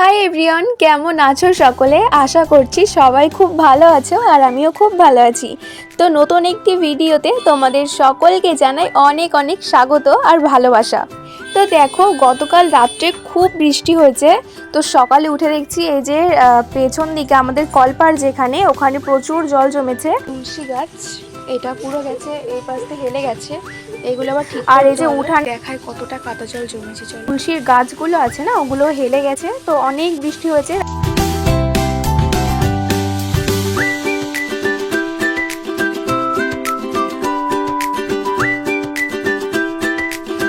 Hi everyone, কেমন আছো সকলে? আশা করছি সবাই খুব ভালো আছো আর আমিও খুব ভালো আছি। তো নতুন একটি ভিডিওতে তোমাদের সকলকে জানাই অনেক অনেক স্বাগত আর ভালোবাসা। তো দেখো, গতকাল রাত্রে খুব বৃষ্টি হয়েছে। তো সকালে উঠে দেখছি এই যে পেছন দিকে আমাদের কলপাড় যেখানে, ওখানে প্রচুর জল জমেছে। তুলসী গাছ এটা পুরো গেছে, এই পাশ থেকে হেলে গেছে, এগুলো আবার ঠিক। আর এই যে উঠান দেখায় কতটা কাদা জল জমেছে। তুলসীর গাছগুলো আছে না, ওগুলো হেলে গেছে। তো অনেক বৃষ্টি হয়েছে।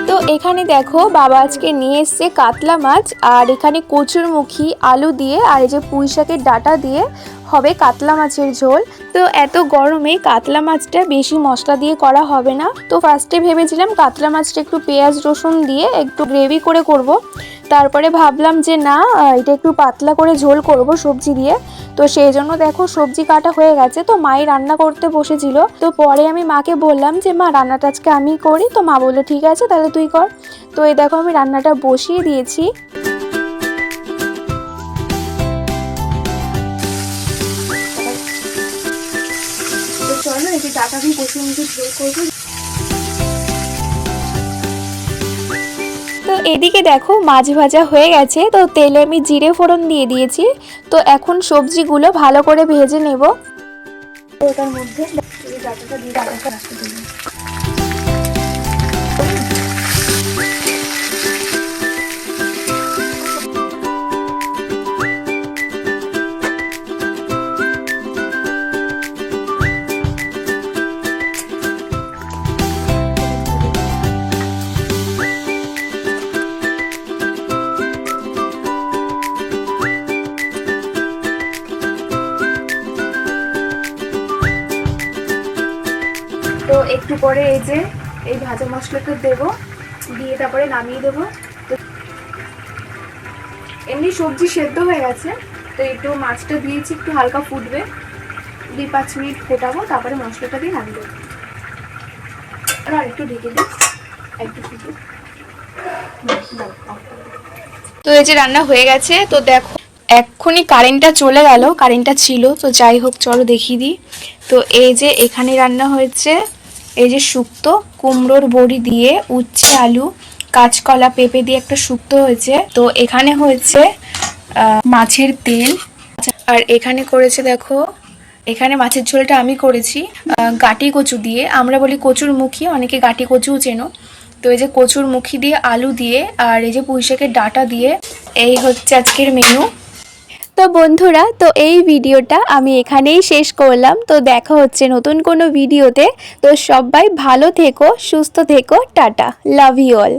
তো এখানে দেখো, বাবা আজকে নিয়ে এসছে কাতলা মাছ, আর এখানে কচুরমুখী আলু দিয়ে আর এই যে পুঁই শাকের ডাঁটা দিয়ে হবে কাতলা মাছের ঝোল। তো এত গরমে কাতলা মাছটা বেশি মশলা দিয়ে করা হবে না। তো ফার্স্টে ভেবেছিলাম কাতলা মাছটা একটু পেঁয়াজ রসুন দিয়ে একটু গ্রেভি করে করব। তারপরে ভাবলাম যে না, এটা একটু পাতলা করে ঝোল করব সবজি দিয়ে। তো সেই জন্য দেখো সবজি কাটা হয়ে গেছে। তো মাই রান্না করতে বসেছিল। তো পরে আমি মাকে বললাম যে মা, রান্নাটা আজকে আমি করি। তো মা বললো ঠিক আছে, তাহলে তুই কর। তো এই দেখো আমি রান্নাটা বসিয়ে দিয়েছি। চলো এই যে ডাটা দিয়ে কচুরমুখী ঝোল করবো। তো এদিকে দেখো মাছ ভাজা হয়ে গেছে। তো তেলে আমি জিরে ফোড়ন দিয়ে দিয়েছি। তো এখন সবজিগুলো ভালো করে ভেজে নেব। ওটার মধ্যে ডাটাটা দিয়ে ডাটাটা রাখতে দেবো। তো একটু পরে এই যে এই ভাজা মশলাটা দেবো, দিয়ে তারপরে নামিয়ে দেবো। তো এমনি সবজি সেদ্ধ হয়ে গেছে। তো একটু মাছটা দিয়েছি, একটু হালকা ফুটবে, 2-5 মিনিট ফোটাবো, তারপরে মশলাটা দিয়ে নামিয়ে দেবো। আর একটু ঢেকে দিই, একটু ফুটে। তো এই যে রান্না হয়ে গেছে। তো দেখো এক্ষুনি কারেন্টটা চলে গেল, কারেন্টটা ছিল। তো যাই হোক, চলো দেখিয়ে দিই। তো এই যে এখানে রান্না হয়েছে এই যে শুক্তো, কুমড়োর বড়ি দিয়ে, উচ্ছে আলু, কাঁচকলা পেঁপে দিয়ে একটা শুক্তো হয়েছে। তো এখানে হয়েছে মাছের তেল। আর এখানে করেছে দেখো, এখানে মাছের ঝোলটা আমি করেছি গাটি কচু দিয়ে। আমরা বলি কচুরমুখী, অনেকে গাটি কচুও চেনো। তো এই যে কচুরমুখী দিয়ে, আলু দিয়ে, আর এই যে পুঁই শাকের ডাঁটা দিয়ে, এই হচ্ছে আজকের মেনু। তো বন্ধুরা, তো এই ভিডিওটা আমি এখানেই শেষ করলাম। তো দেখা হচ্ছে নতুন কোনো ভিডিওতে। তো সবাই ভালো থেকো, সুস্থ থেকো, টাটা, লাভ ইউ অল।